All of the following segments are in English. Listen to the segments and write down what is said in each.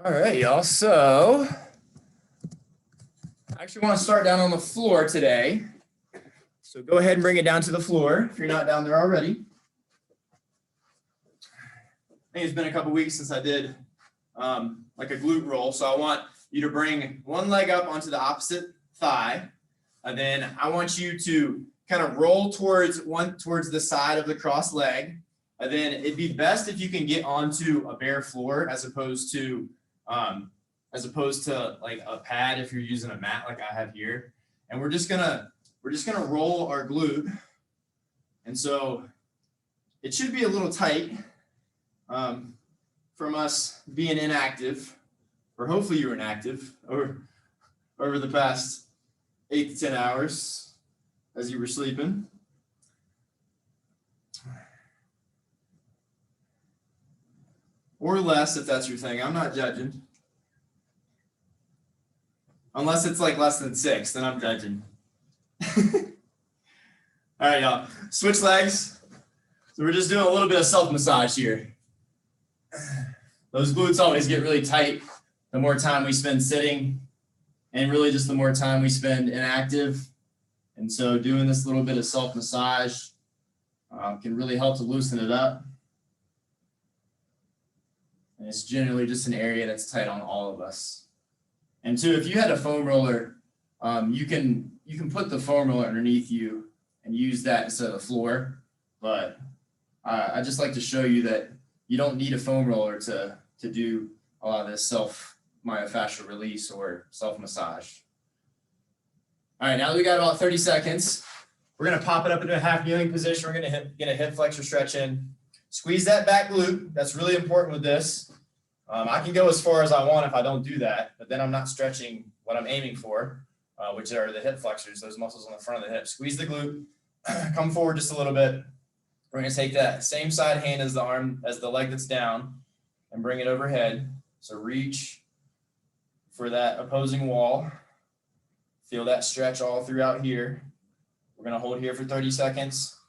All right, y'all. So I actually want to start down on the floor today. So go ahead and bring it down to the floor if you're not down there already. I think it's been a couple weeks since I did like a glute roll. So I want you to bring one leg up onto the opposite thigh. And then I want you to kind of roll towards the side of the crossed leg. And then it'd be best if you can get onto a bare floor as opposed to like a pad if you're using a mat like I have here. And we're just gonna roll our glute. And so it should be a little tight from us being inactive, or hopefully you were inactive over the past 8 to 10 hours as you were sleeping. Or less if that's your thing. I'm not judging. Unless it's like less than 6, then I'm judging. All right, y'all. Switch legs. So we're just doing a little bit of self-massage here. Those glutes always get really tight the more time we spend sitting, and really just the more time we spend inactive. And so doing this little bit of self-massage can really help to loosen it up. And it's generally just an area that's tight on all of us. And two, if you had a foam roller, you can put the foam roller underneath you and use that instead of the floor. But I just like to show you that you don't need a foam roller to do a lot of this myofascial release or self-massage. All right, now that we got about 30 seconds, we're gonna pop it up into a half kneeling position. We're gonna get a hip flexor stretch in. Squeeze that back glute. That's really important with this. I can go as far as I want if I don't do that, but then I'm not stretching what I'm aiming for, which are the hip flexors, those muscles on the front of the hip. Squeeze the glute, come forward just a little bit. We're gonna take that same side hand as the leg that's down and bring it overhead. So reach for that opposing wall. Feel that stretch all throughout here. We're gonna hold here for 30 seconds.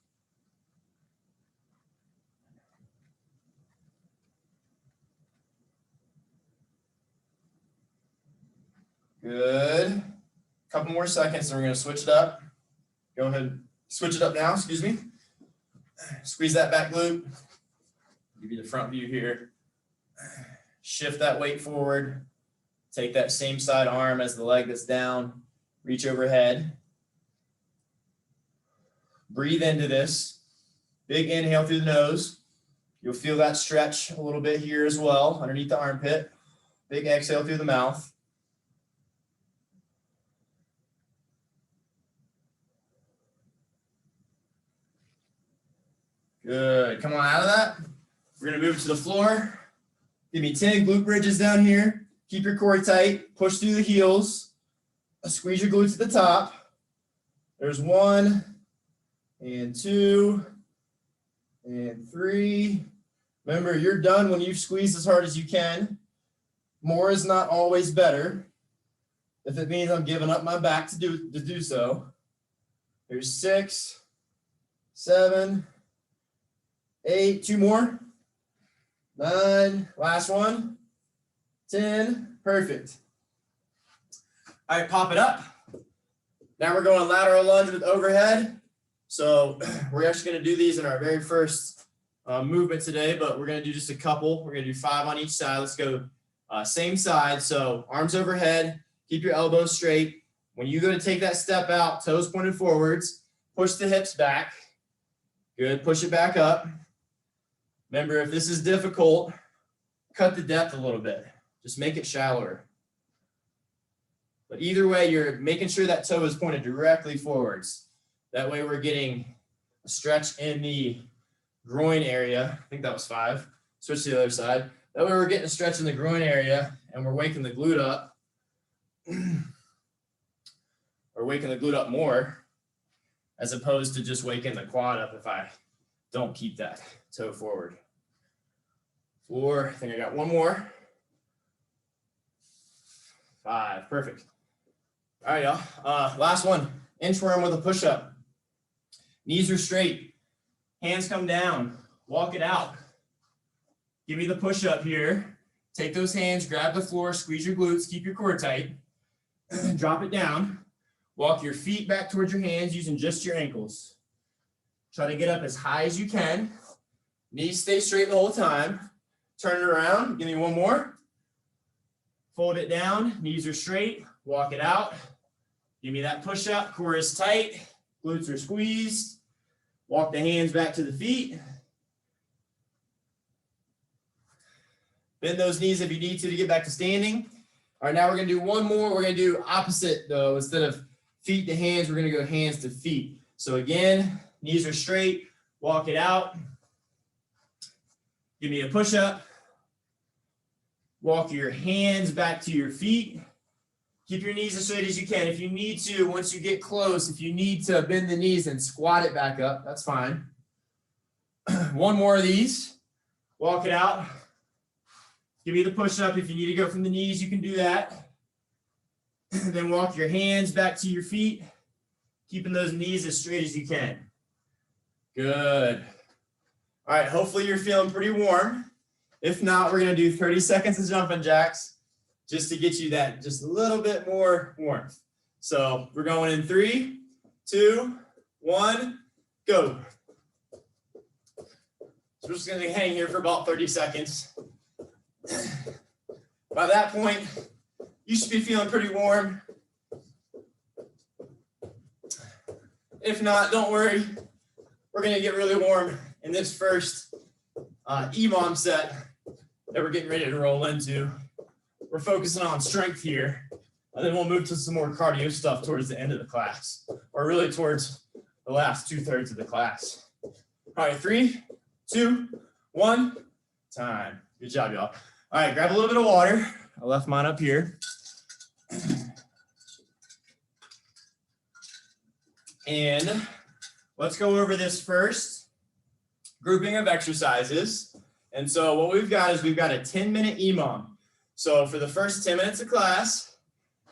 Good. Couple more seconds and we're gonna switch it up. Go ahead, switch it up now, excuse me. Squeeze that back glute. Give you the front view here. Shift that weight forward. Take that same side arm as the leg that's down. Reach overhead. Breathe into this. Big inhale through the nose. You'll feel that stretch a little bit here as well, underneath the armpit. Big exhale through the mouth. Good. Come on out of that. We're going to move to the floor. Give me 10 glute bridges down here. Keep your core tight. Push through the heels. Squeeze your glutes at the top. There's 1 and 2 and 3. Remember, you're done when you've squeezed as hard as you can. More is not always better. If it means I'm giving up my back to do so. There's 6, 7, 8, 2 more, 9, last one, 10, perfect. All right, pop it up. Now we're going lateral lunge with overhead. So we're actually gonna do these in our very first movement today, but we're gonna do just a couple. We're gonna do 5 on each side. Let's go same side. So arms overhead, keep your elbows straight. When you go to take that step out, toes pointed forwards, push the hips back. Good, push it back up. Remember, if this is difficult, cut the depth a little bit. Just make it shallower. But either way, you're making sure that toe is pointed directly forwards. That way we're getting a stretch in the groin area. I think that was 5. Switch to the other side. That way we're getting a stretch in the groin area and we're waking the glute up. Or waking the glute up more as opposed to just waking the quad up if I don't keep that toe forward. 4, I think I got 1 more. 5, perfect. All right, y'all. Last one, inchworm with a push-up. Knees are straight, hands come down, walk it out. Give me the push-up here. Take those hands, grab the floor, squeeze your glutes, keep your core tight. Drop it down. Walk your feet back towards your hands using just your ankles. Try to get up as high as you can. Knees stay straight the whole time. Turn it around. Give me one more. Fold it down. Knees are straight. Walk it out. Give me that push up. Core is tight. Glutes are squeezed. Walk the hands back to the feet. Bend those knees if you need to get back to standing. All right, now we're going to do one more. We're going to do opposite, though. Instead of feet to hands, we're going to go hands to feet. So again, knees are straight. Walk it out. Give me a push-up. Walk your hands back to your feet. Keep your knees as straight as you can. If you need to, once you get close, if you need to bend the knees and squat it back up, that's fine. One more of these. Walk it out. Give me the push-up. If you need to go from the knees, you can do that. Then walk your hands back to your feet, keeping those knees as straight as you can. Good. All right, hopefully you're feeling pretty warm. If not, we're going to do 30 seconds of jumping jacks just to get you that just a little bit more warmth. So we're going in 3, 2, 1, go. So we're just going to hang here for about 30 seconds. By that point, you should be feeling pretty warm. If not, don't worry. We're going to get really warm in this first EMOM set that we're getting ready to roll into. We're focusing on strength here, and then we'll move to some more cardio stuff towards the end of the class, or really towards the last 2/3 of the class. All right, 3, 2, 1, time. Good job, y'all. All right, grab a little bit of water. I left mine up here. And let's go over this first grouping of exercises. And so what we've got is we've got a 10-minute EMOM. So for the first 10 minutes of class,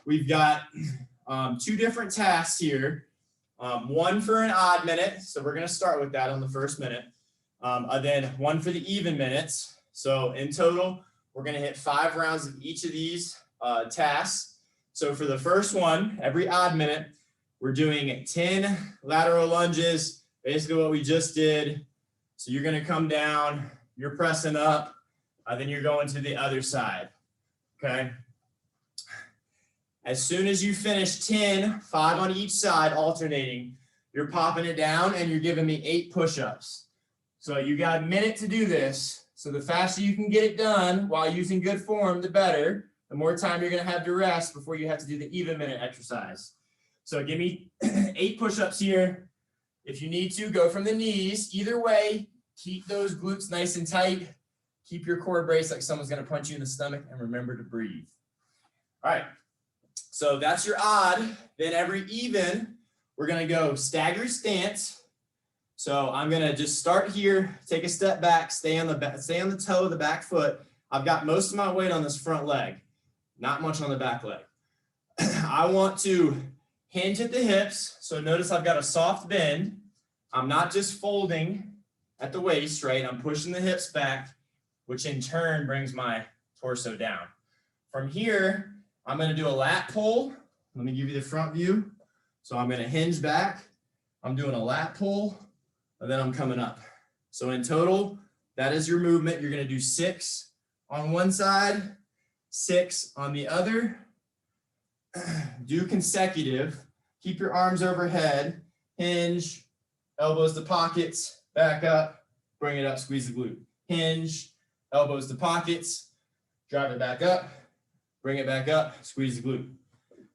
we've got 2 different tasks here. One for an odd minute. So we're going to start with that on the first minute. And then one for the even minutes. So in total, we're going to hit 5 rounds of each of these tasks. So for the first one, every odd minute, we're doing 10 lateral lunges, basically what we just did. So you're going to come down, you're pressing up, then you're going to the other side, okay? As soon as you finish 10, 5 on each side, alternating, you're popping it down and you're giving me 8 push-ups. So you got a minute to do this. So the faster you can get it done while using good form, the better. The more time you're going to have to rest before you have to do the even minute exercise. So give me 8 push-ups here. If you need to, go from the knees. Either way, keep those glutes nice and tight. Keep your core braced like someone's going to punch you in the stomach, and remember to breathe. All right. So that's your odd. Then every even, we're going to go staggered stance. So I'm going to just start here, take a step back, stay on the toe of the back foot. I've got most of my weight on this front leg, not much on the back leg. I want to hinge at the hips. So notice I've got a soft bend. I'm not just folding at the waist, right? I'm pushing the hips back, which in turn brings my torso down. From here, I'm going to do a lat pull. Let me give you the front view. So I'm going to hinge back. I'm doing a lat pull, and then I'm coming up. So in total, that is your movement. You're going to do 6 on one side, 6 on the other. Do consecutive. Keep your arms overhead. Hinge, elbows to pockets, back up, bring it up, squeeze the glute. Hinge, elbows to pockets, drive it back up, bring it back up, squeeze the glute.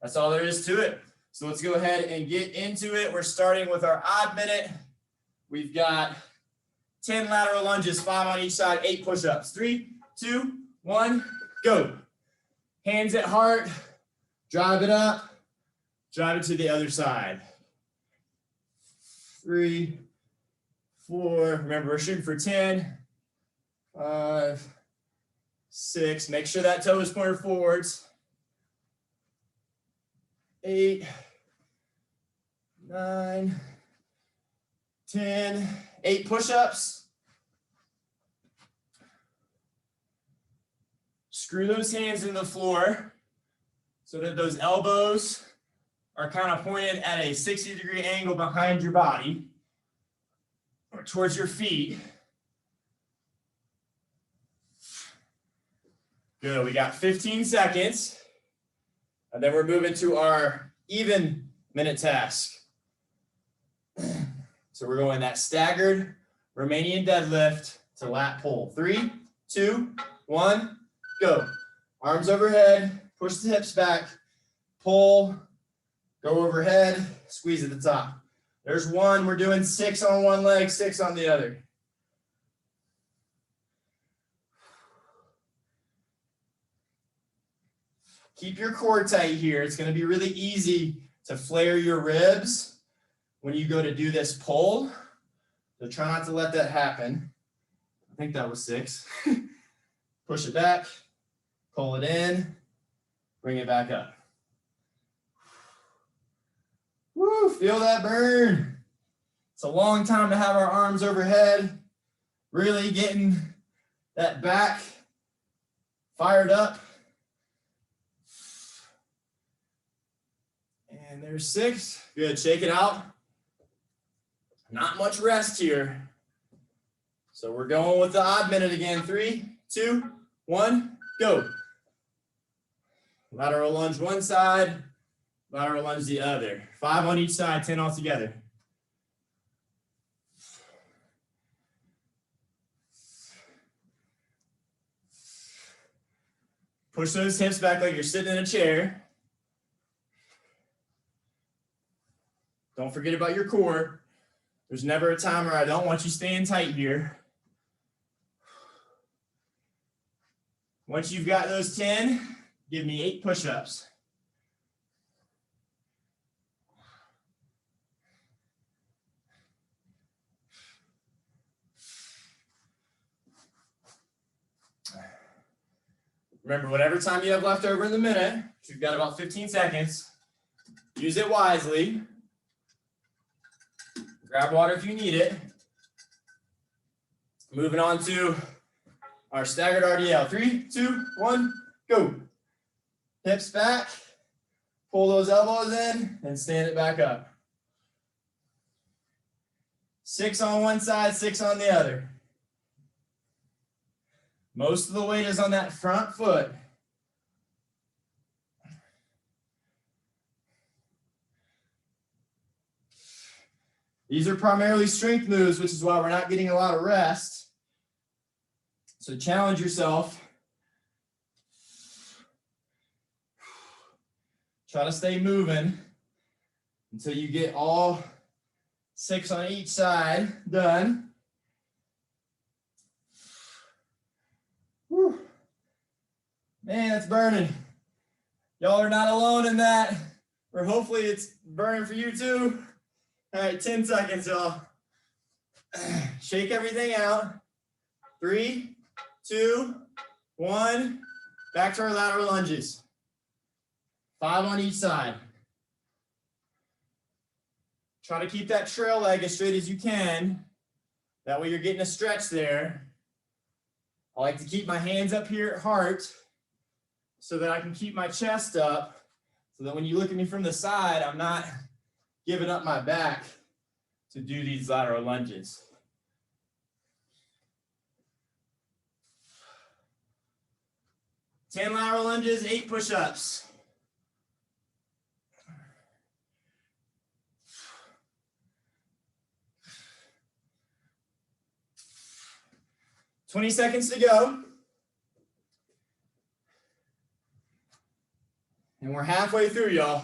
That's all there is to it. So let's go ahead and get into it. We're starting with our odd minute. We've got 10 lateral lunges, 5 on each side, 8 push-ups. 3, 2, 1, go. Hands at heart, drive it up, drive it to the other side. 3, 4, remember we're shooting for 10, 5, 6, make sure that toe is pointed forwards. 8, 9, 10, 8 push-ups. Screw those hands into the floor so that those elbows are kind of pointed at a 60-degree angle behind your body or towards your feet. Good, we got 15 seconds. And then we're moving to our even minute task. So we're going that staggered Romanian deadlift to lat pull. 3, 2, 1, go. Arms overhead, push the hips back, pull, go overhead, squeeze at the top. There's one, we're doing 6 on one leg, 6 on the other. Keep your core tight here. It's going to be really easy to flare your ribs when you go to do this pull. So try not to let that happen. I think that was 6. Push it back, pull it in, bring it back up. Woo, feel that burn. It's a long time to have our arms overhead, really getting that back fired up. And there's 6. Good, shake it out. Not much rest here. So we're going with the odd minute again. 3, 2, 1, go. Lateral lunge one side, lateral lunge the other. 5 on each side, 10 all together. Push those hips back like you're sitting in a chair. Don't forget about your core. There's never a time where I don't want you staying tight here. Once you've got those 10, give me 8 push-ups. Remember, whatever time you have left over in the minute, you've got about 15 seconds, use it wisely. Grab water if you need it. Moving on to our staggered RDL. 3, 2, 1, go. Hips back, pull those elbows in, and stand it back up. 6 on one side, 6 on the other. Most of the weight is on that front foot. These are primarily strength moves, which is why we're not getting a lot of rest. So challenge yourself. Try to stay moving until you get all 6 on each side done. Whew. Man, it's burning. Y'all are not alone in that, or hopefully it's burning for you too. All right, 10 seconds, y'all. Shake everything out. 3, 2, 1. Back to our lateral lunges. 5 on each side. Try to keep that trail leg as straight as you can. That way you're getting a stretch there. I like to keep my hands up here at heart so that I can keep my chest up so that when you look at me from the side, I'm not giving up my back to do these lateral lunges. Ten lateral lunges, 8 push-ups. $20 seconds to go. And we're halfway through, y'all.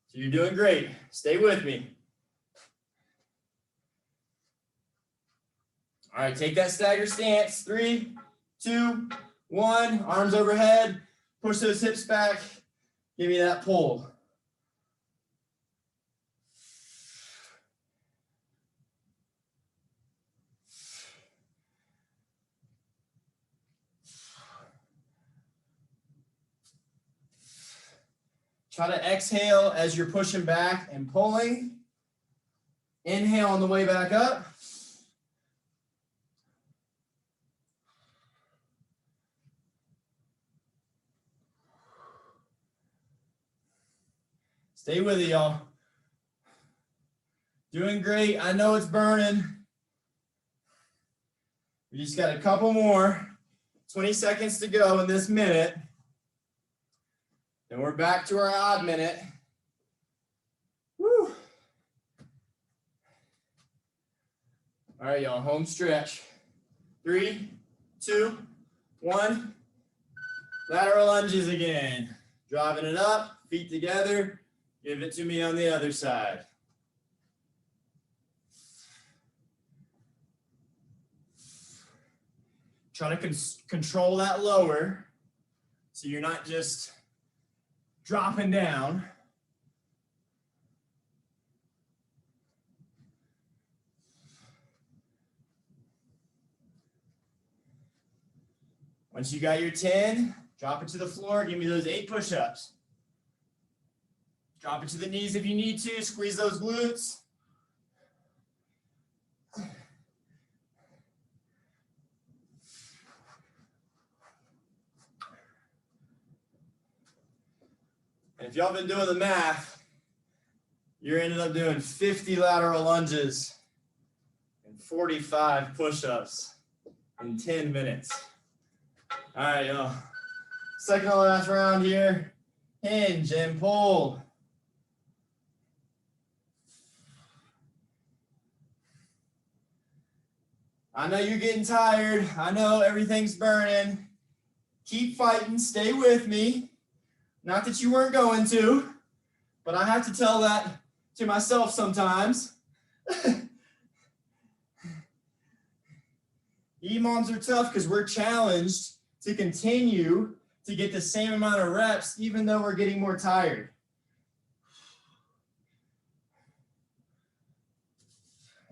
So you're doing great. Stay with me. All right, take that stagger stance. 3, 2, 1. Arms overhead. Push those hips back. Give me that pull. Try to exhale as you're pushing back and pulling. Inhale on the way back up. Stay with it, y'all. Doing great. I know it's burning. We just got a couple more. 20 seconds to go in this minute. Then we're back to our odd minute. Woo. All right, y'all, home stretch. 3, 2, 1. Lateral lunges again. Driving it up, feet together. Give it to me on the other side. Try to control that lower so you're not just dropping down. Once you got your 10, drop it to the floor. Give me those 8 push-ups. Drop it to the knees if you need to. Squeeze those glutes. And if y'all been doing the math, you're ended up doing 50 lateral lunges and 45 push-ups in 10 minutes. All right, y'all. Second to last round here. Hinge and pull. I know you're getting tired. I know everything's burning. Keep fighting. Stay with me. Not that you weren't going to, but I have to tell that to myself sometimes. EMOMs are tough because we're challenged to continue to get the same amount of reps, even though we're getting more tired.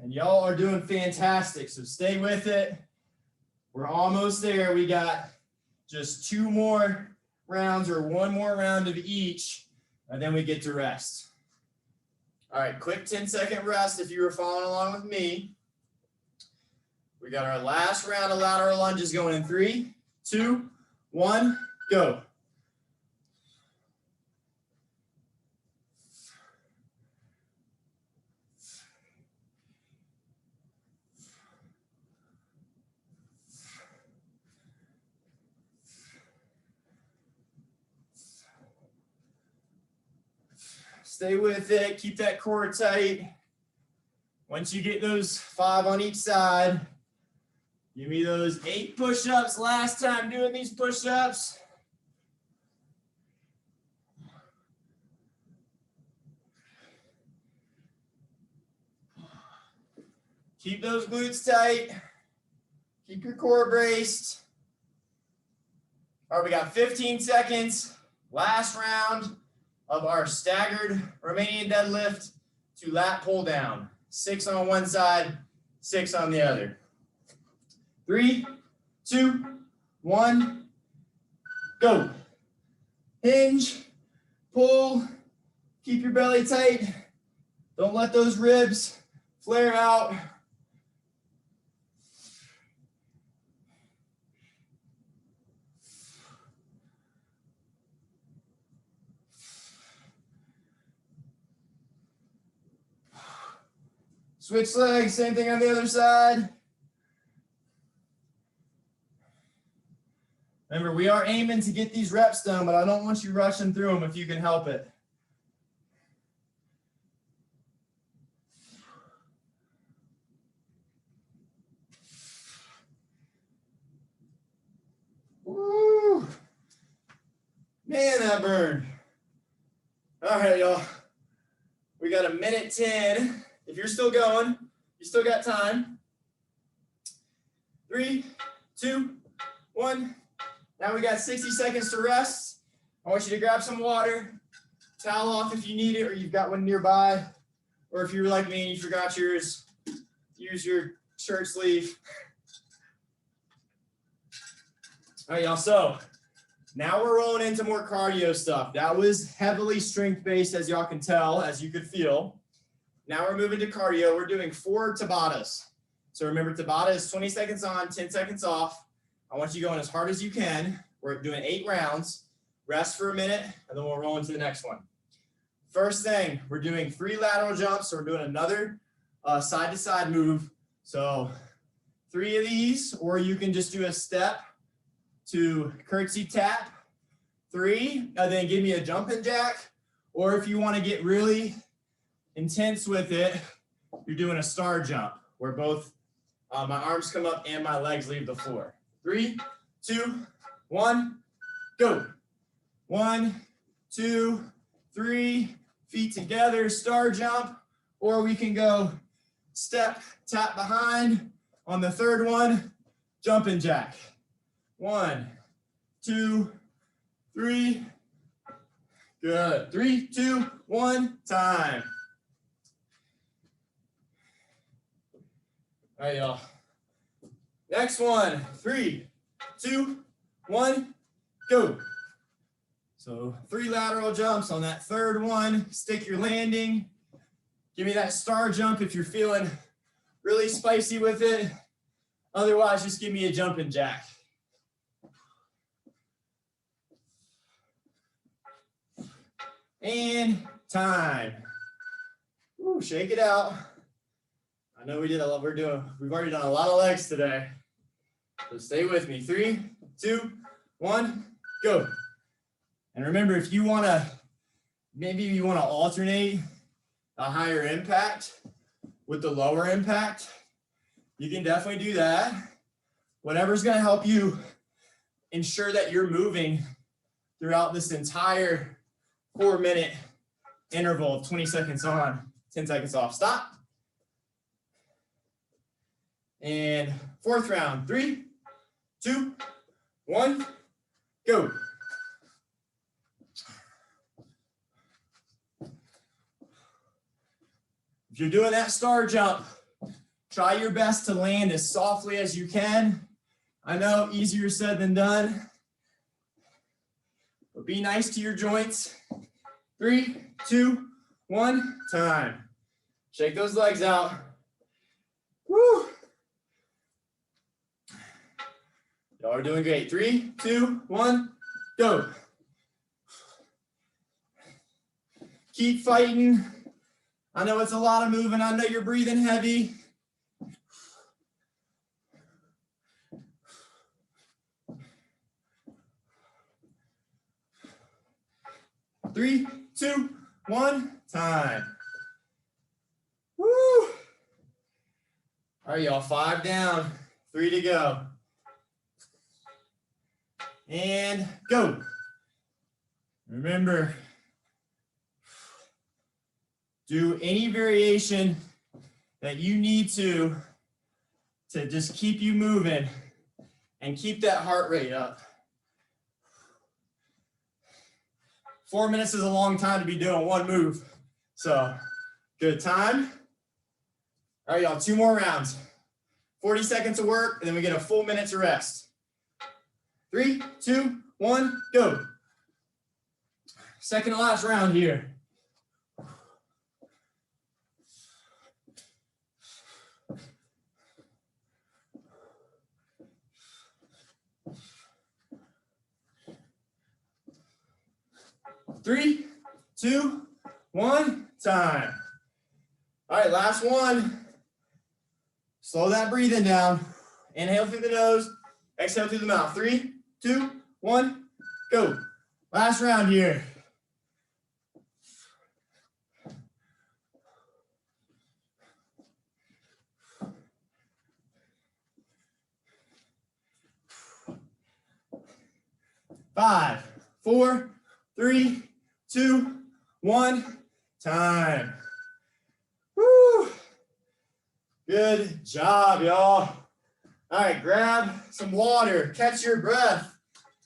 And y'all are doing fantastic, so stay with it. We're almost there. We got just 2 more rounds or 1 more round of each, and then we get to rest. All right, quick 10-second rest if you were following along with me. We got our last round of lateral lunges going in 3, 2, 1, go. Stay with it, keep that core tight. Once you get those 5 on each side, give me those 8 push-ups. Last time doing these push-ups. Keep those glutes tight. Keep your core braced. All right, we got 15 seconds. Last round of our staggered Romanian deadlift to lat pull down. 6 on one side, 6 on the other. 3, 2, 1, go. Hinge, pull, keep your belly tight. Don't let those ribs flare out. Switch legs, same thing on the other side. Remember, we are aiming to get these reps done, but I don't want you rushing through them if you can help it. Woo! Man, that burned. All right, y'all. We got a minute 10. If you're still going, you still got time. 3, 2, 1. Now we got 60 seconds to rest. I want you to grab some water, towel off if you need it, or you've got one nearby. Or if you're like me and you forgot yours, use your shirt sleeve. All right, y'all. So now we're rolling into more cardio stuff. That was heavily strength-based, as y'all can tell, as you could feel. Now we're moving to cardio. We're doing 4 Tabatas. So remember, Tabata is 20 seconds on, 10 seconds off. I want you going as hard as you can. We're doing 8 rounds. Rest for a minute, and then we'll roll into the next one. first thing, we're doing 3 lateral jumps. So we're doing another side to side move. So 3 of these, or you can just do a step to curtsy tap, 3, and then give me a jumping jack. Or if you want to get really intense with it, you're doing a star jump where both my arms come up and my legs leave the floor. 3, 2, 1, go. 1, 2, 3, feet together, star jump, or we can go step, tap behind. On the third one, jumping jack. 1, 2, 3. Good. 3, 2, 1, time. All right, y'all. Next one, 3, 2, 1, go. So 3 lateral jumps. On that third one, stick your landing. Give me that star jump if you're feeling really spicy with it. Otherwise, just give me a jumping jack. And time. Ooh, shake it out. I know we've already done a lot of legs today. So stay with me. 3, 2, 1, go. And remember, if you want to, maybe you want to alternate a higher impact with the lower impact, you can definitely do that. Whatever's going to help you ensure that you're moving throughout this entire 4-minute interval of 20 seconds on, 10 seconds off. Stop. And 4th round, 3, 2, 1, go. If you're doing that star jump, try your best to land as softly as you can. I know, easier said than done, but be nice to your joints. 3, 2, 1, time. Shake those legs out. Woo! Y'all are doing great. 3, 2, 1, go. Keep fighting. I know it's a lot of moving. I know you're breathing heavy. Three, 2, 1, time. Woo! All right, y'all, 5 down, 3 to go. And go. Remember, do any variation that you need to just keep you moving and keep that heart rate up. 4 minutes is a long time to be doing one move. So, good time. All right, y'all, 2 more rounds. 40 seconds of work, and then we get a full minute to rest. 3, 2, 1, go. Second to last round here. Three, 2, 1, time. All right, last one. Slow that breathing down. Inhale through the nose, exhale through the mouth. 3, 2, 1, go. Last round here. Five, 4, 3, 2, 1, time. Woo! Good job, y'all. All right, grab some water, catch your breath.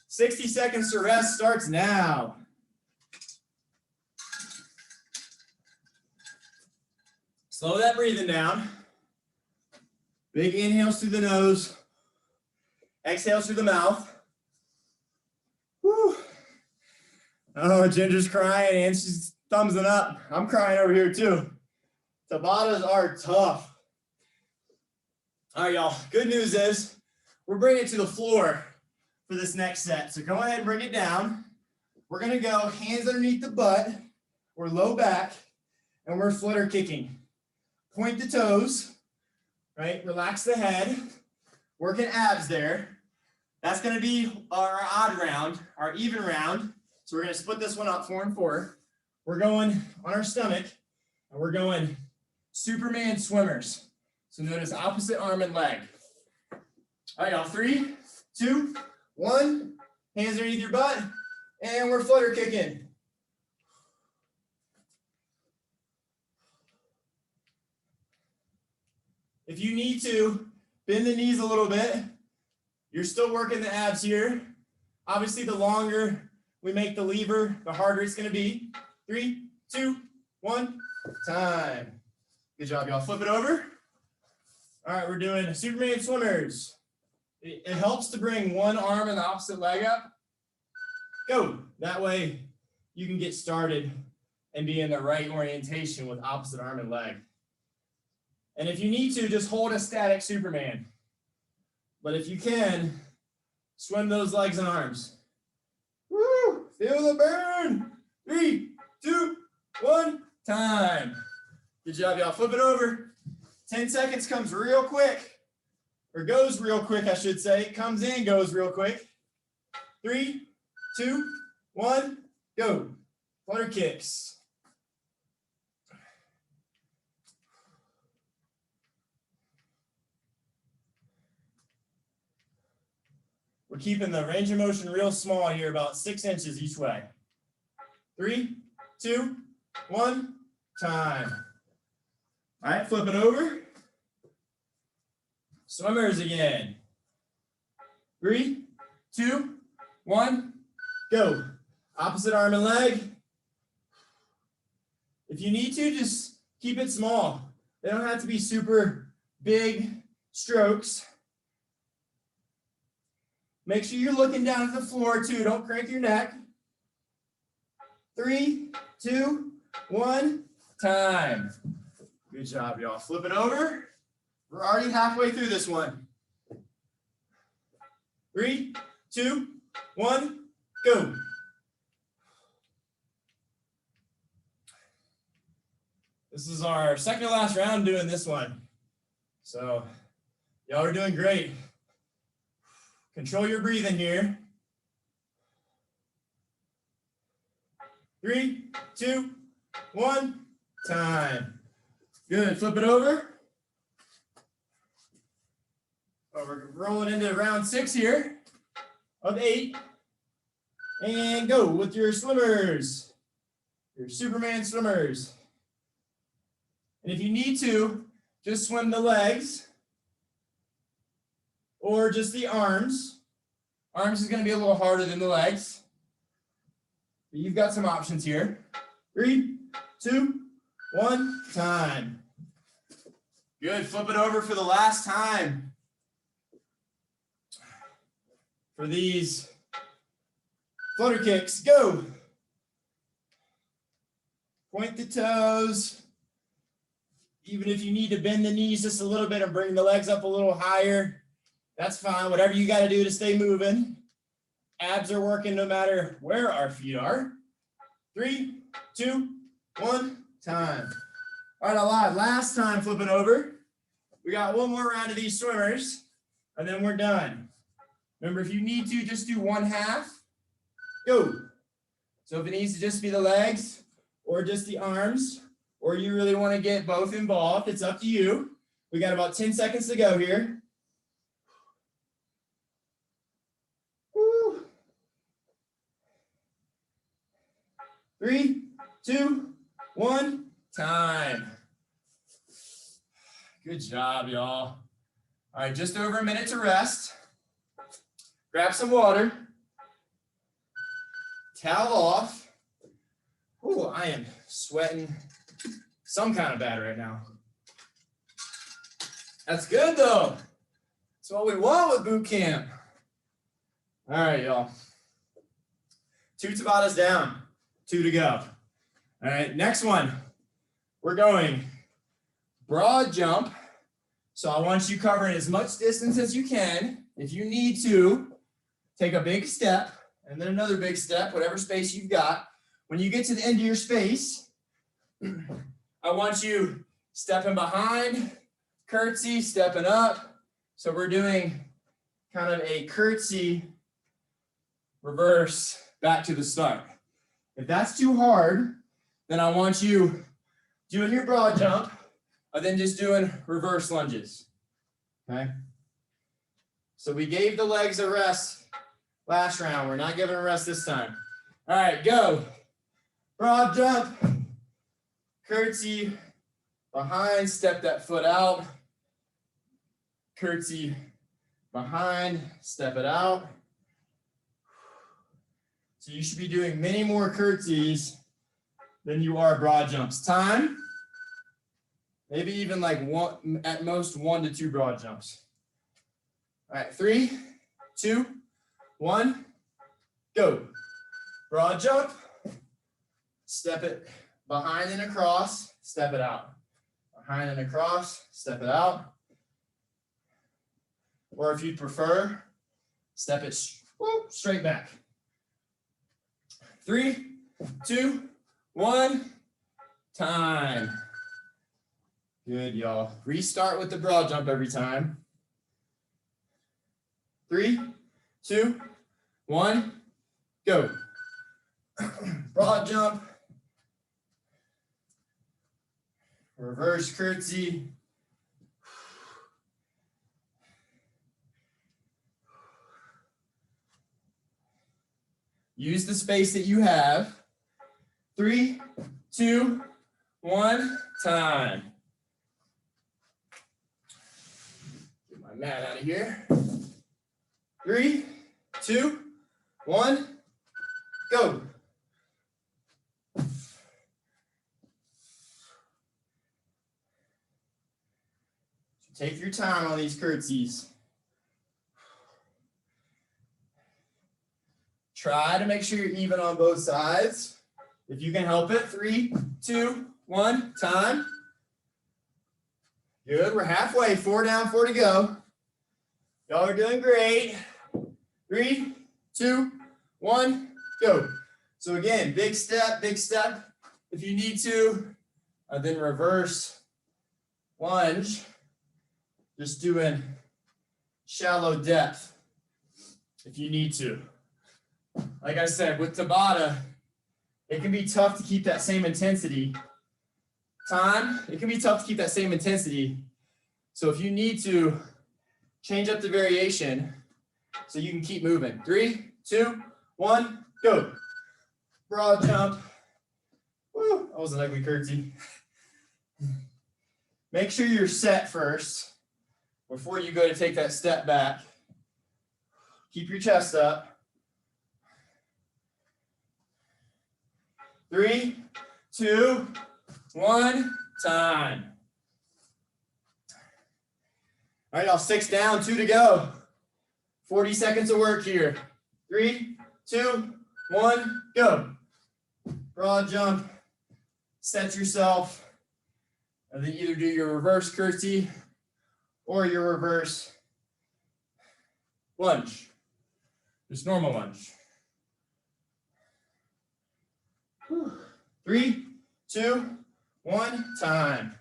60 seconds to rest starts now. Slow that breathing down. Big inhales through the nose, exhales through the mouth. Woo. Oh, Ginger's crying and she's thumbsing up. I'm crying over here too. Tabatas are tough. All right, y'all. Good news is we're bringing it to the floor for this next set. So go ahead and bring it down. We're going to go hands underneath the butt. we're low back, and we're flutter kicking. Point the toes, right? Relax the head, working abs there. That's gonna be our odd round, our even round. So we're gonna split this one up 4 and 4. We're going on our stomach, and we're going Superman swimmers. So notice opposite arm and leg. All right, y'all, 3, 2, 1. Hands underneath your butt, and we're flutter kicking. If you need to, bend the knees a little bit. You're still working the abs here. Obviously, the longer we make the lever, the harder it's going to be. 3, 2, 1, time. Good job, y'all. Flip it over. All right, we're doing Superman swimmers. It helps to bring one arm and the opposite leg up. Go. That way you can get started and be in the right orientation with opposite arm and leg. And if you need to, just hold a static Superman. But if you can, swim those legs and arms. Woo! Feel the burn. 3, 2, 1, time. Good job, y'all. Flip it over. 10 seconds comes real quick. Or goes real quick, I should say. Comes in, goes real quick. 3, 2, 1, go. Flutter kicks. We're keeping the range of motion real small here, about 6 inches each way. 3, 2, 1, time. All right, flip it over. Swimmers again. 3, 2, 1, go. Opposite arm and leg. If you need to, just keep it small. They don't have to be super big strokes. Make sure you're looking down at the floor too. Don't crank your neck. 3, 2, 1, time. Good job, y'all. Flip it over. We're already halfway through this one. 3, 2, 1, go. This is our second to last round doing this one. So y'all are doing great. Control your breathing here. 3, 2, 1, time. Good, flip it over. Oh, we're rolling into round 6 here of 8. And go with your swimmers, your Superman swimmers. And if you need to, just swim the legs or just the arms. Arms is going to be a little harder than the legs. But you've got some options here. 3, 2, 1, time. Good, flip it over for the last time. For these flutter kicks, go. Point the toes. Even if you need to bend the knees just a little bit and bring the legs up a little higher, that's fine. Whatever you got to do to stay moving. Abs are working no matter where our feet are. 3, 2, 1, time. All right, alive. Last time, flip it over. We got one more round of these swimmers, and then we're done. Remember, if you need to, just do 1/2. Go. So if it needs to just be the legs or just the arms, or you really want to get both involved, it's up to you. We got about 10 seconds to go here. Woo. 3, 2, 1, time. Good job, y'all. All right, just over a minute to rest. Grab some water. Towel off. Ooh, I am sweating some kind of bad right now. That's good though. That's what we want with boot camp. All right, y'all. 2 Tabatas down, 2 to go. All right, next one. We're going broad jump. So I want you covering as much distance as you can. If you need to, take a big step and then another big step, whatever space you've got. When you get to the end of your space, I want you stepping behind, curtsy, stepping up. So we're doing kind of a curtsy reverse back to the start. If that's too hard, then I want you doing your broad jump and then just doing reverse lunges. Okay? So we gave the legs a rest last round. We're not giving a rest this time. All right, go. Broad jump, curtsy, behind, step that foot out. Curtsy, behind, step it out. So you should be doing many more curtsies than you are broad jumps. Time, maybe even like one, at most 1 to 2 broad jumps. All right, 3, 2, 1, go. Broad jump, step it behind and across, step it out. Behind and across, step it out. Or if you'd prefer, step it straight back. 3, 2, 1, time. Good, y'all. Restart with the broad jump every time. 3, 2, 1, go. Broad jump. Reverse curtsy. Use the space that you have. 3, 2, 1, time. Get my mat out of here. 3, 2, 1, go. Take your time on these curtsies. Try to make sure you're even on both sides. If you can help it, 3, 2, 1, time. Good, we're halfway, 4 down, 4 to go. Y'all are doing great. 3, 2, 1, go. So again, big step, if you need to, then reverse lunge. Just doing shallow depth if you need to. Like I said, with Tabata, it can be tough to keep that same intensity. It can be tough to keep that same intensity. So if you need to, change up the variation so you can keep moving. 3, 2, 1, go. Broad jump. Woo, that was an ugly curtsy. Make sure you're set first before you go to take that step back. Keep your chest up. 3, 2, 1, time. All right, y'all, 6 down, 2 to go. 40 seconds of work here. 3, 2, 1, go. Broad jump, set yourself, and then either do your reverse curtsy or your reverse lunge. Just normal lunge. 3, 2, 1, time.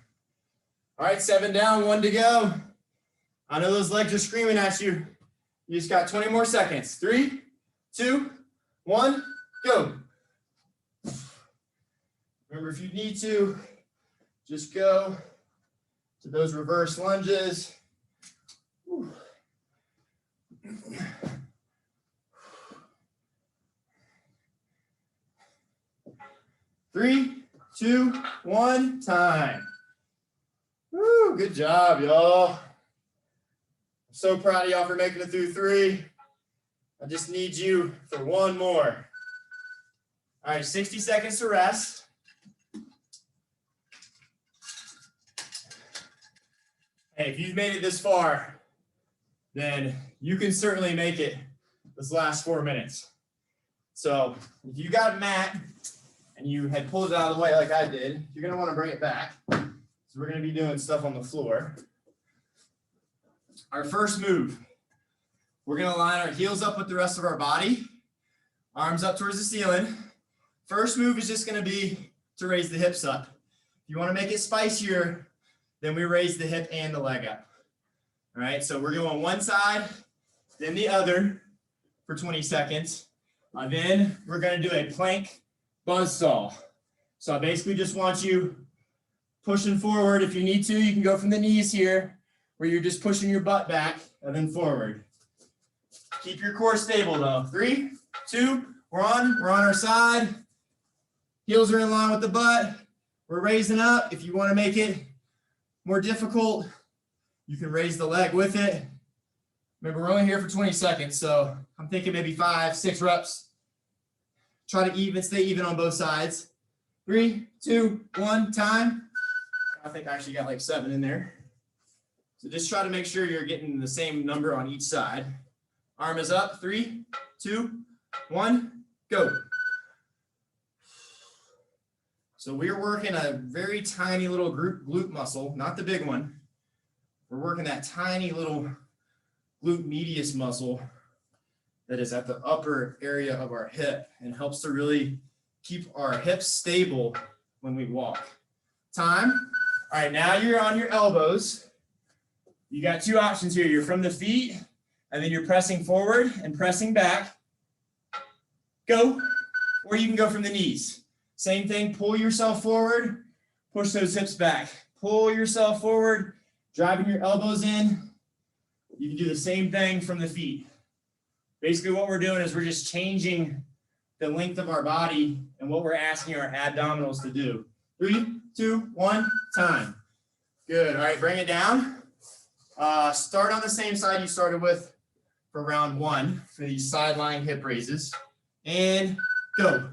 All right, 7 down, 1 to go. I know those legs are screaming at you. You just got 20 more seconds. 3, 2, 1, go. Remember, if you need to, just go to those reverse lunges. 3, 2, 1, time. Woo, good job, y'all. I'm so proud of y'all for making it through 3. I just need you for 1 more. All right, 60 seconds to rest. Hey, if you've made it this far, then you can certainly make it this last 4 minutes. So if you got a mat and you had pulled it out of the way like I did, you're gonna wanna bring it back. So we're gonna be doing stuff on the floor. Our first move, we're gonna line our heels up with the rest of our body, arms up towards the ceiling. First move is just going to be to raise the hips up. If you want to make it spicier, then we raise the hip and the leg up. All right, so we're going one side, then the other for 20 seconds. Then we're going to do a plank buzzsaw. So I basically just want you pushing forward. If you need to, you can go from the knees here, where you're just pushing your butt back and then forward. Keep your core stable though. 3, 2, we're on our side. Heels are in line with the butt. We're raising up. If you want to make it more difficult, you can raise the leg with it. Remember, we're only here for 20 seconds, so I'm thinking maybe 5, 6 reps. Try to stay even on both sides. 3, 2, 1, time. I think I actually got like 7 in there. So just try to make sure you're getting the same number on each side. Arm is up. 3, 2, 1, go. So we're working a very tiny little glute muscle, not the big one. We're working that tiny little glute medius muscle that is at the upper area of our hip and helps to really keep our hips stable when we walk. Time. All right, now you're on your elbows. You got 2 options here. You're from the feet, and then you're pressing forward and pressing back. Go. Or you can go from the knees. Same thing, pull yourself forward, push those hips back. Pull yourself forward, driving your elbows in. You can do the same thing from the feet. Basically what we're doing is we're just changing the length of our body and what we're asking our abdominals to do. 3, 2, 1, time. Good, all right, bring it down. Start on the same side you started with for round 1 for these sideline hip raises. And go.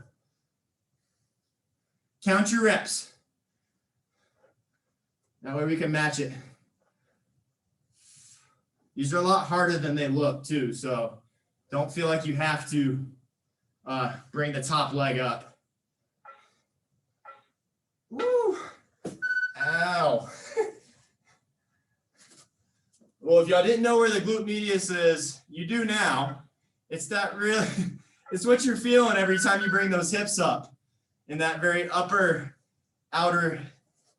Count your reps. That way we can match it. These are a lot harder than they look too, so don't feel like you have to bring the top leg up. Woo! Ow. Well, if y'all didn't know where the glute medius is, you do now. It's what you're feeling every time you bring those hips up in that very upper outer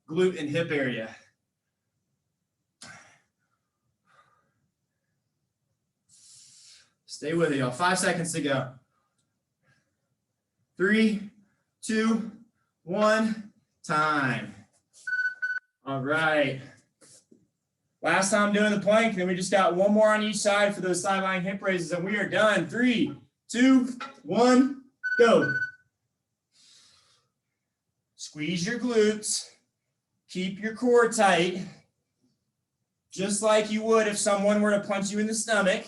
glute and hip area. Stay with it, y'all. 5 seconds to go. 3, 2, 1, time. All right. Last time doing the plank, then we just got 1 more on each side for those sideline hip raises, and we are done. 3, 2, 1, go. Squeeze your glutes. Keep your core tight, just like you would if someone were to punch you in the stomach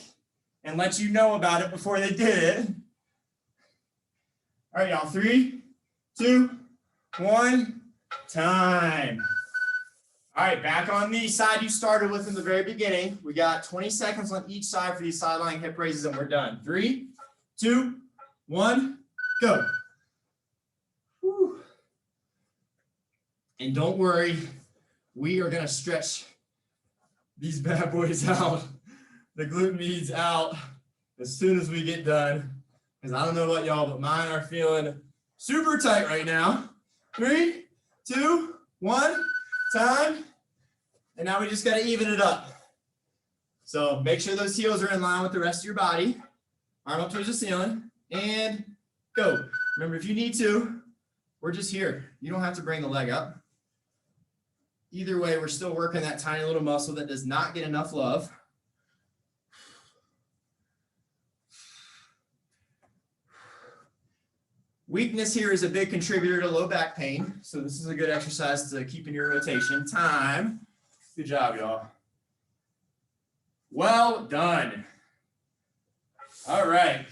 and let you know about it before they did it. All right, y'all. 3, 2, 1, time. All right, back on the side you started with in the very beginning. We got 20 seconds on each side for these sideline hip raises, and we're done. 3, 2, 1, go. Whew. And don't worry, we are going to stretch these bad boys out, the glute medius out, as soon as we get done. Because I don't know about y'all, but mine are feeling super tight right now. 3, 2, 1, time. And now we just got to even it up. So make sure those heels are in line with the rest of your body. Arm up towards the ceiling and go. Remember, if you need to, we're just here. You don't have to bring the leg up. Either way, we're still working that tiny little muscle that does not get enough love. Weakness here is a big contributor to low back pain. So this is a good exercise to keep in your rotation. Time. Good job, y'all. Well done. All right.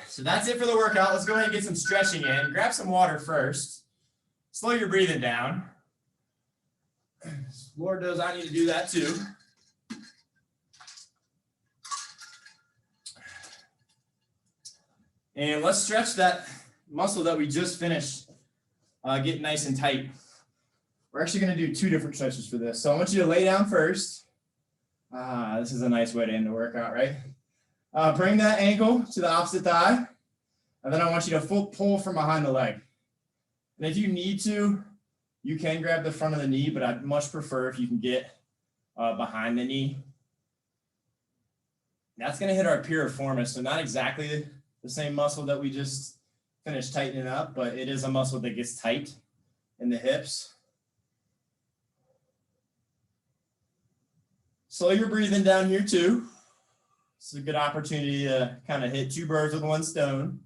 So that's it for the workout. Let's go ahead and get some stretching in. Grab some water first. Slow your breathing down. Lord knows I need to do that too. And let's stretch that muscle that we just finished getting nice and tight. We're actually going to do 2 different stretches for this. So I want you to lay down first. This is a nice way to end the workout, right? Bring that ankle to the opposite thigh. And then I want you to full pull from behind the leg. And if you need to, you can grab the front of the knee, but I'd much prefer if you can get behind the knee. That's going to hit our piriformis, so not exactly the same muscle that we just finished tightening up, but it is a muscle that gets tight in the hips. Slow your breathing down here too. It's a good opportunity to kind of hit two birds with one stone.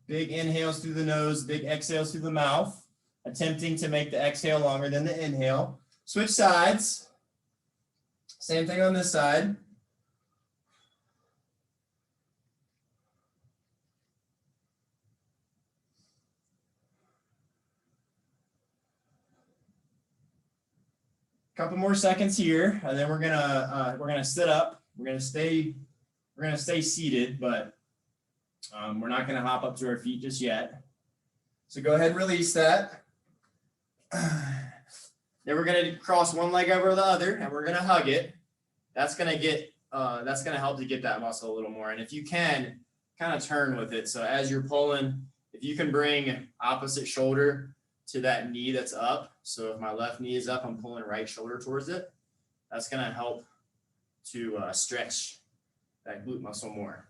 Big inhales through the nose, big exhales through the mouth, attempting to make the exhale longer than the inhale. Switch sides. Same thing on this side. Couple more seconds here, and then we're gonna sit up. We're gonna stay seated, but we're not gonna hop up to our feet just yet. So go ahead and release that. Then we're gonna cross one leg over the other, and we're gonna hug it. That's gonna help to get that muscle a little more. And if you can, kind of turn with it. So as you're pulling, if you can bring opposite shoulder to that knee that's up. So if my left knee is up, I'm pulling right shoulder towards it. That's gonna help to stretch that glute muscle more.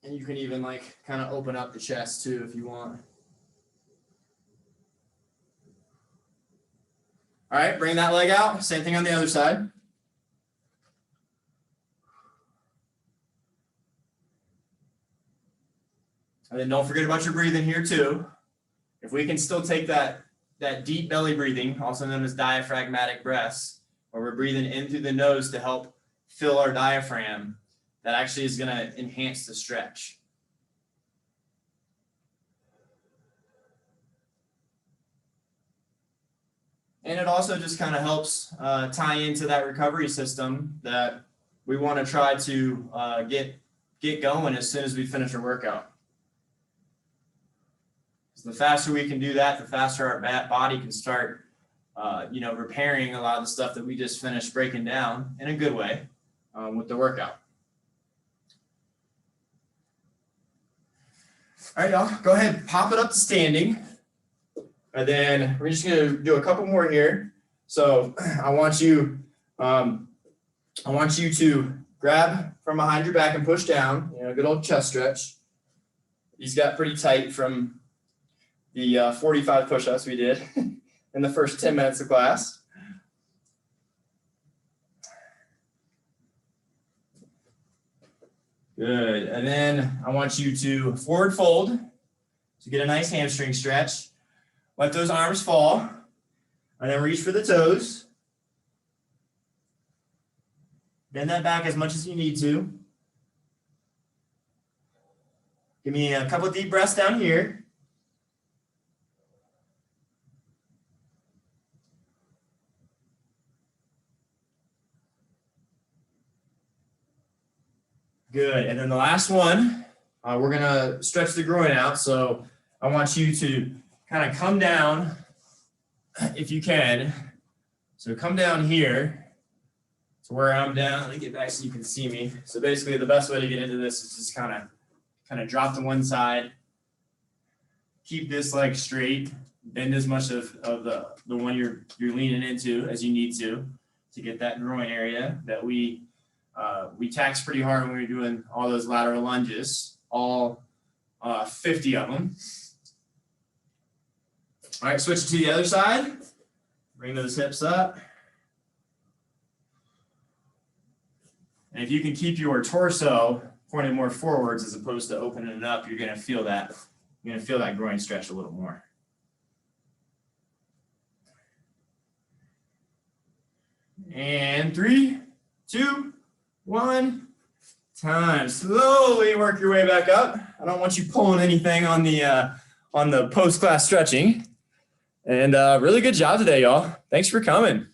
And you can even like kind of open up the chest too if you want. All right, bring that leg out. Same thing on the other side. And then don't forget about your breathing here too. If we can still take that deep belly breathing, also known as diaphragmatic breaths, where we're breathing in through the nose to help fill our diaphragm, that actually is going to enhance the stretch. And it also just kind of helps tie into that recovery system that we want to try to get going as soon as we finish our workout. So the faster we can do that, the faster our body can start, repairing a lot of the stuff that we just finished breaking down in a good way with the workout. All right, y'all, go ahead, pop it up to standing. And then we're just going to do a couple more here. So I want you to grab from behind your back and push down, good old chest stretch. These got pretty tight from the 45 push-ups we did in the first 10 minutes of class. Good. And then I want you to forward fold to get a nice hamstring stretch. Let those arms fall, and then reach for the toes. Bend that back as much as you need to. Give me a couple of deep breaths down here. Good. And then the last one, we're going to stretch the groin out. So I want you to kind of come down if you can. So come down here to where I'm down. Let me get back so you can see me. So basically the best way to get into this is just kind of drop to one side. Keep this leg straight. Bend as much of the one you're leaning into as you need to get that groin area that we tax pretty hard when we're doing all those lateral lunges, all 50 of them. All right, switch to the other side. Bring those hips up. And if you can keep your torso pointed more forwards as opposed to opening it up, you're going to feel that. You're going to feel that groin stretch a little more. And 3, 2, 1. Time. Slowly work your way back up. I don't want you pulling anything on the post-class stretching. And really good job today, y'all. Thanks for coming.